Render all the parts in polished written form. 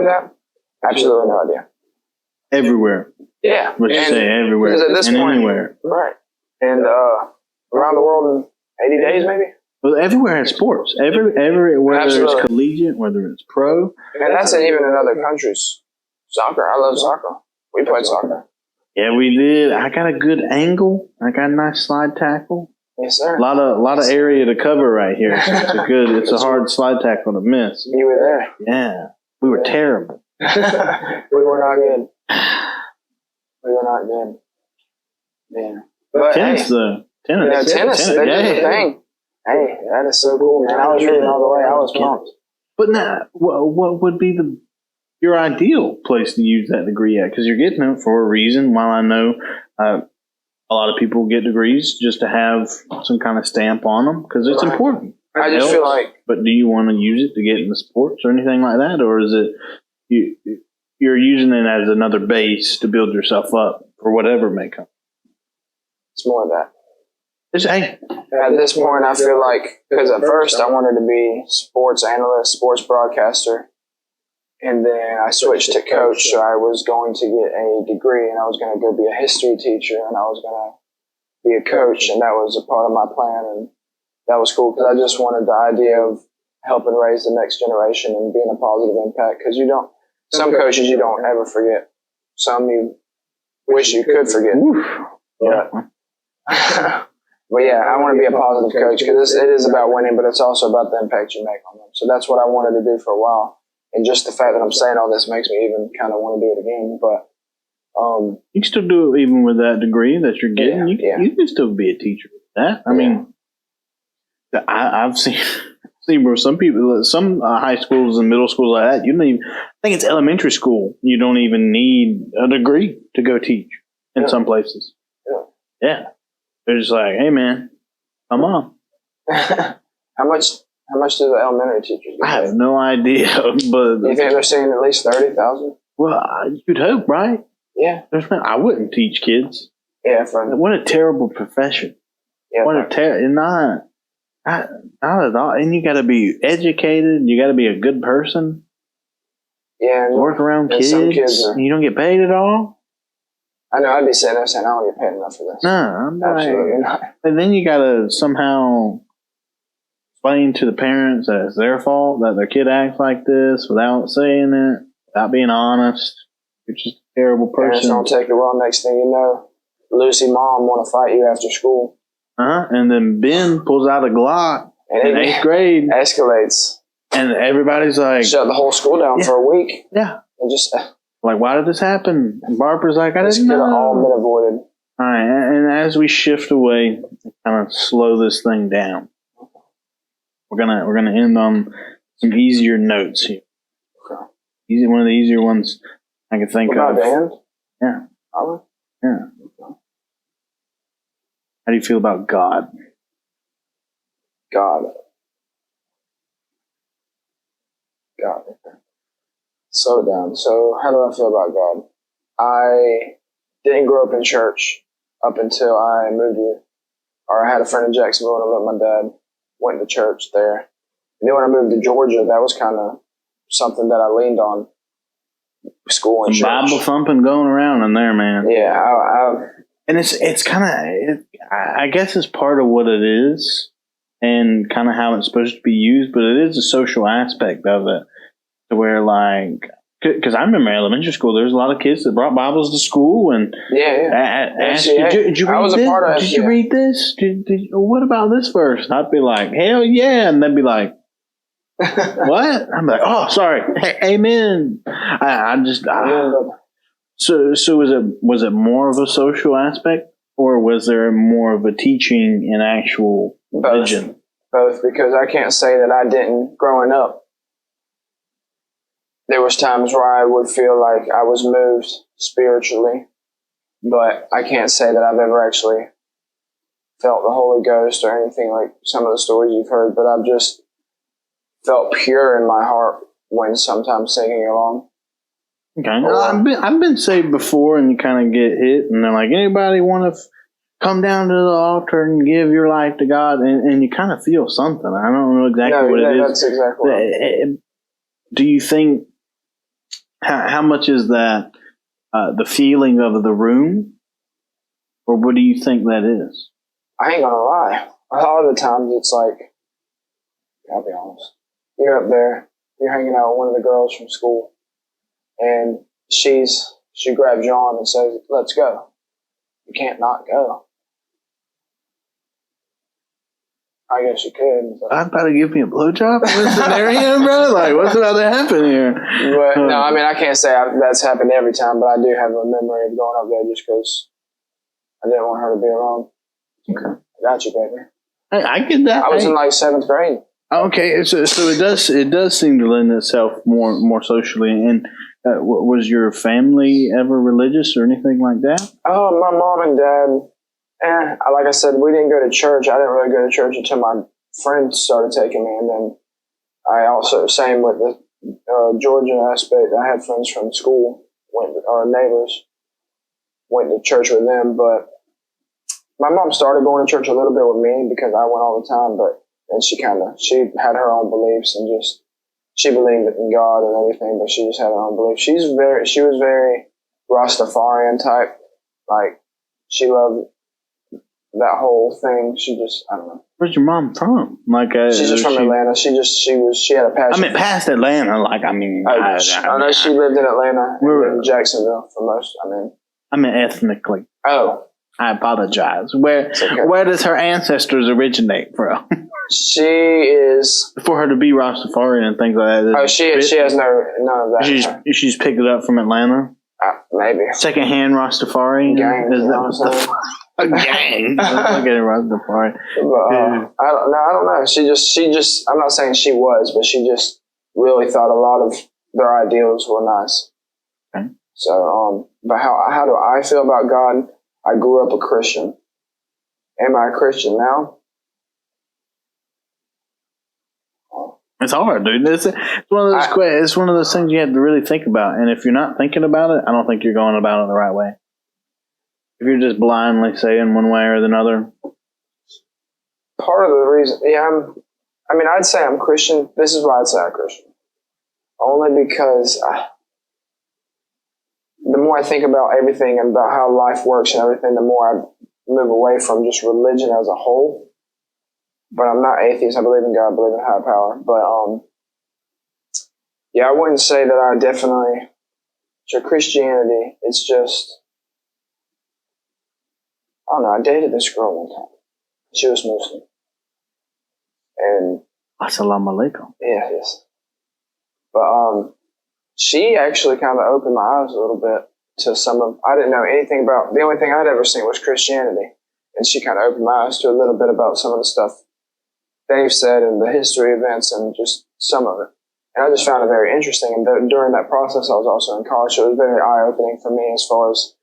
avoid that? Absolutely no idea. Everywhere. Yeah. What you say, everywhere. At this and point, anywhere. Right. And around the world in 80 days, maybe? Well, everywhere has sports. Whether it's collegiate, whether it's pro. And that's even in other countries. Soccer. I love soccer. We played soccer. Yeah, we did. I got a good angle. I got a nice slide tackle. Yes, sir. A lot of area to cover right here. So it's a hard slide tackle to miss. You were there. Yeah. We were terrible. We were not good. We were not good. Yeah. But tennis, though. Tennis. They did the thing. Hey, that is so cool, man. I was rooting all the way. I was pumped. But now, what would be your ideal place to use that degree at? Because you're getting it for a reason. While I know a lot of people get degrees just to have some kind of stamp on them, because it's important. I just feel like... But do you want to use it to get into sports or anything like that? Or is it you're using it as another base to build yourself up for whatever may come? It's more of that. Hey. At this point, I feel like, because at first I wanted to be sports analyst, sports broadcaster, and then I switched to coach, so I was going to get a degree, and I was going to go be a history teacher, and I was going to be a coach, and that was a part of my plan, and that was cool, because I just wanted the idea of helping raise the next generation and being a positive impact, because some coaches you don't ever forget. Some you wish you could forget. But yeah, I want to be a positive coach because it is about winning, but it's also about the impact you make on them. So that's what I wanted to do for a while. And just the fact that I'm saying all this makes me even kind of want to do it again. But you can still do it even with that degree that you're getting. You can still be a teacher with that. I mean, I've seen where some people, some high schools and middle schools like that, you don't even, I think it's elementary school, you don't even need a degree to go teach in some places. Yeah. They're just like, hey, man, come on. How much do the elementary teachers get? I have no idea. But you think they're saying at least 30,000? Well, you'd hope, right? Yeah. I wouldn't teach kids. Yeah. What a terrible profession. Yeah. Not at all. And you got to be educated. You got to be a good person. Yeah. Work around kids. Some kids you don't get paid at all. I know, I'd be sitting there saying, I don't get paid enough for this. No, I'm absolutely not. And then you got to somehow explain to the parents that it's their fault that their kid acts like this without saying it, without being honest. You're just a terrible person. Parents don't take it well. Next thing you know, Lucy mom want to fight you after school. And then Ben pulls out a Glock in 8th grade. Escalates. And everybody's like... Shut the whole school down for a week. Yeah. And just... Like, why did this happen? And Barbara's like, I didn't know. This could have all been avoided. All right, and as we shift away, kind of slow this thing down. We're gonna end on some easier notes here. Okay. One of the easier ones I can think of. The end? Yeah. Probably. Yeah. Okay. How do you feel about God? God. Slow down. So, how do I feel about God? I didn't grow up in church up until I moved here. Or I had a friend in Jacksonville and I lived with my dad. Went to church there. And then when I moved to Georgia, that was kind of something that I leaned on. School and church. Bible thumping going around in there, man. Yeah. And it's kind of, I guess it's part of what it is and kind of how it's supposed to be used, but it is a social aspect of it. To where, like, because I remember elementary school, there's a lot of kids that brought Bibles to school and asked, did you read this? Did you read this? What about this verse? And I'd be like, hell yeah. And they'd be like, what? I'm like, oh, sorry. Hey, amen. So was it more of a social aspect or was there more of a teaching and actual religion? Both, because I can't say that I didn't growing up. There was times where I would feel like I was moved spiritually, but I can't say that I've ever actually felt the Holy Ghost or anything like some of the stories you've heard, but I've just felt pure in my heart when sometimes singing along. Okay. I've been saved before and you kind of get hit and they're like, anybody want to come down to the altar and give your life to God? And you kind of feel something. I don't know exactly what it is. That's exactly right. Do you think how much is that the feeling of the room, or what do you think that is? I ain't gonna lie. A lot of the times it's like, I'll be honest. You're up there, you're hanging out with one of the girls from school, and she grabs your arm and says, "Let's go." You can't not go. I guess you could. But I'm about to give me a blowjob in this scenario, bro? Like, what's about to happen here? But no, I mean, I can't say that's happened every time, but I do have a memory of going up there just because I didn't want her to be alone. Okay. I got you, baby. Hey, I get that. I was in like 7th grade. Okay, so it does seem to lend itself more socially. And was your family ever religious or anything like that? Oh, my mom and dad. Like I said, we didn't go to church. I didn't really go to church until my friends started taking me, and then I also same with the Georgia aspect. I had friends from school, our neighbors, went to church with them. But my mom started going to church a little bit with me because I went all the time, but. And she had her own beliefs and she believed in God and everything, but she just had her own beliefs. She was very Rastafarian type. Like, she loved that whole thing. I don't know. Where's your mom from? Like, she's just from Atlanta. She had a passion. I mean, past Atlanta. Like, I know she lived in Atlanta and in Jacksonville for most. I mean, ethnically. Oh. I apologize. Where does her ancestors originate from? She is for her to be Rastafarian and things like that. Oh, she has none of that. She's picked it up from Atlanta. Maybe secondhand Rastafari. Gang, is that a gang? Getting Rastafari. I don't know. She just. I'm not saying she was, but she just really thought a lot of their ideals were nice. Okay. So, but how do I feel about God? I grew up a Christian. Am I a Christian now? It's hard, dude. It's one of those. It's one of those things you have to really think about. And if you're not thinking about it, I don't think you're going about it the right way. If you're just blindly saying one way or another. Part of the reason, I'd say I'm Christian. This is why I'd say I'm Christian. Only because the more I think about everything and about how life works and everything, the more I move away from just religion as a whole. But I'm not atheist. I believe in God. I believe in higher power. But I wouldn't say that I definitely. So Christianity, it's just. I don't know. I dated this girl one time. She was Muslim, and Assalamu alaikum. Yeah, yes. But she actually kind of opened my eyes a little bit to some of. I didn't know anything about. The only thing I'd ever seen was Christianity, and she kind of opened my eyes to a little bit about some of the stuff they've said and the history events and just some of it. And I just found it very interesting. And during that process, I was also in college, so it was very eye-opening for me as far as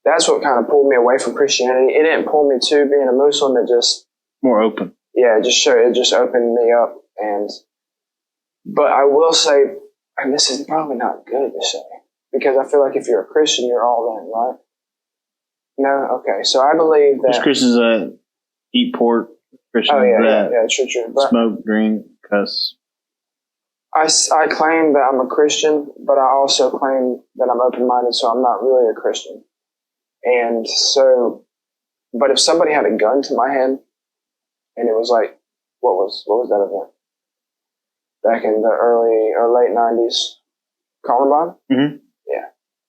that's what kind of pulled me away from Christianity. It didn't pull me to being a Muslim. It just more open. Yeah, it just opened me up. But I will say, and this is probably not good to say, because I feel like if you're a Christian, you're all in, right? No, okay. So I believe that there's Christians that eat pork. Christians true. But smoke, drink, cuss. I claim that I'm a Christian, but I also claim that I'm open-minded, so I'm not really a Christian. And so, but if somebody had a gun to my head, and it was like, what was that event? Back in the early or late 90s, Columbine? Mm-hmm. Yeah.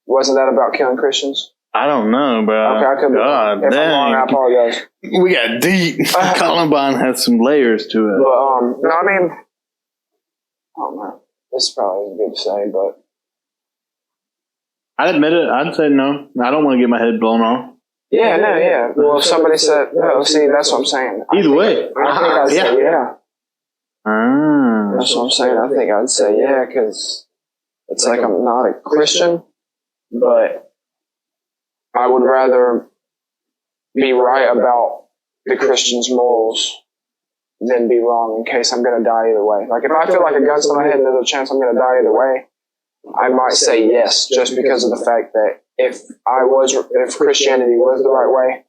Wasn't that about killing Christians? I don't know, bro. Okay, I could be wrong. If I'm wrong, I apologize. We got deep. Columbine has some layers to it. But, no, I mean, I don't know. This probably isn't good to say, but I'd admit it. I'd say no. I don't want to get my head blown off. Yeah. Well, if somebody said, no, see, that's what I'm saying. Either way. I think I'd say yeah. That's what I'm saying. I think I'd say yeah, because it's like I'm not a Christian, but I would rather be right about the Christian's morals than be wrong in case I'm going to die either way. Like, if I feel like a gun's to my head and there's a chance I'm going to die either way, I might say yes, just because of the fact that if Christianity was the right way,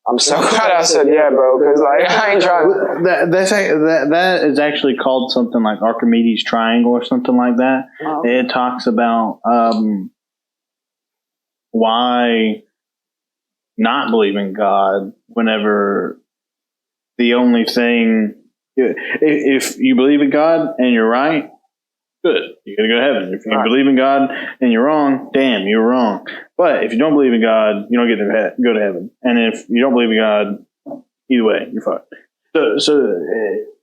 I'm so glad I said yeah, bro, because like I ain't trying to. That is actually called something like Archimedes' triangle or something like that. Oh. It talks about why not believe in God whenever the only thing, if you believe in God and you're right, good, you're gonna go to heaven. If you believe in God and you're wrong, damn, you're wrong. But if you don't believe in God, you don't get to go to heaven. And if you don't believe in God, either way, you're fucked. So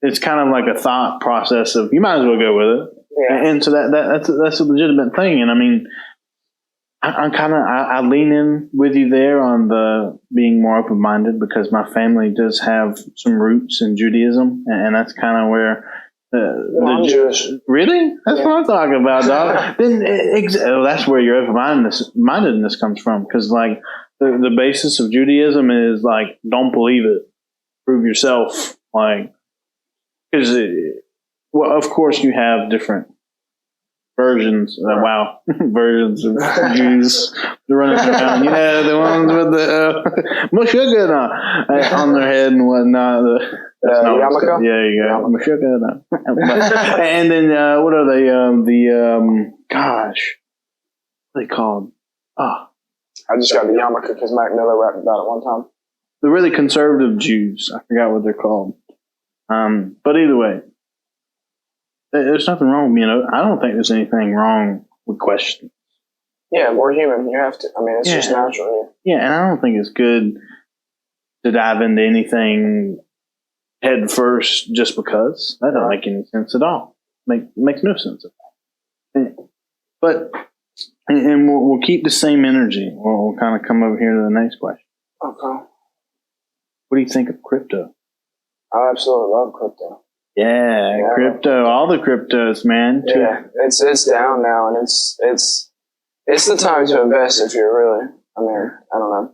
it's kind of like a thought process of you might as well go with it. Yeah. And so that's a legitimate thing. And I mean, I lean in with you there on the being more open minded because my family does have some roots in Judaism, and that's kind of where. I'm Jewish. Really? That's what I'm talking about, dog. Then that's where your open-mindedness comes from, because like the basis of Judaism is like don't believe it, prove yourself. Like, because well, of course you have different versions. Versions of Jews running around. You know, the ones with the mushuggah on their head and whatnot. Yarmulke? Yeah, you go. Mushuggah. And then what are they? Gosh, what are they called? Oh, I just got the yarmulke because Mac Miller rapped about it one time. the really conservative Jews. I forgot what they're called. But either way. There's nothing wrong with I don't think there's anything wrong with questions. Yeah, we're human. You have to. I mean, it's just natural. Yeah, and I don't think it's good to dive into anything head first just because. That doesn't make any sense at all. Makes no sense at all. But we'll keep the same energy. We'll kind of come over here to the next question. Okay. What do you think of crypto? I absolutely love crypto. Yeah, crypto, all the cryptos, man. Yeah, it's down now, and it's the time to invest if you're really. I mean, I don't know,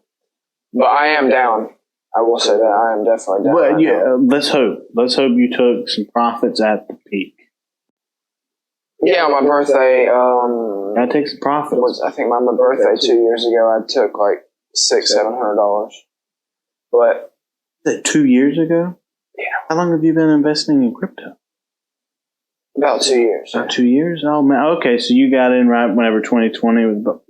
but I am down. I will say that I am definitely down. Well, yeah, let's hope. Let's hope you took some profits at the peak. Yeah, on my birthday. I take some profits. I think my birthday 2 years ago, I took like $600-700. But is that 2 years ago? Yeah. How long have you been investing in crypto? About 2 years. About 2 years? Oh man. Okay, so you got in right whenever 2020 was about.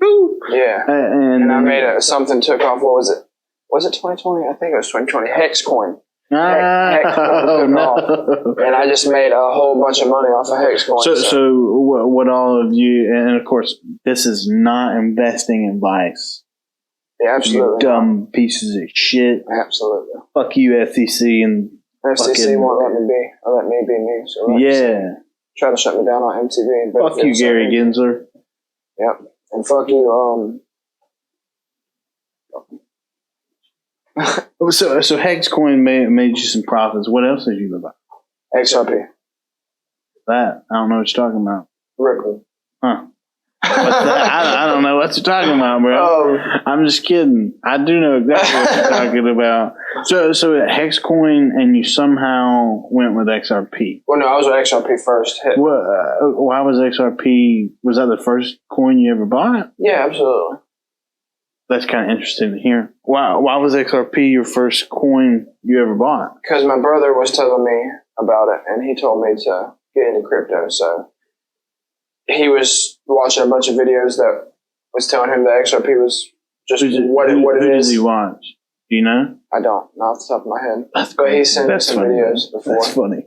Yeah. And I made something took off. What was it? Was it 2020? I think it was 2020. Hex coin. Hex coin off. And I just made a whole bunch of money off of Hex coin. So what all of you, and of course, this is not investing advice. Yeah, absolutely. You dumb pieces of shit. Absolutely. Fuck you, FCC and. FCC won't let me be. Or let me be me. So yeah. Try to shut me down on MTV. Fuck you, Gary Gensler. Yep. And fuck you, So Hexcoin made you some profits. What else did you buy? XRP. That I don't know what you're talking about. Ripple. Huh. I don't know what you're talking about, bro. I'm just kidding. I do know exactly what you're talking about. So Hexcoin, and you somehow went with XRP. Well, no, I was with XRP first. Why was XRP? Was that the first coin you ever bought? Yeah, absolutely. That's kind of interesting to hear. Why was XRP your first coin you ever bought? Because my brother was telling me about it, and he told me to get into crypto. So he was watching a bunch of videos that was telling him that XRP was just what it is. Who does he watch? Do you know? I don't, not off the top of my head. But he sent me some videos before. That's funny.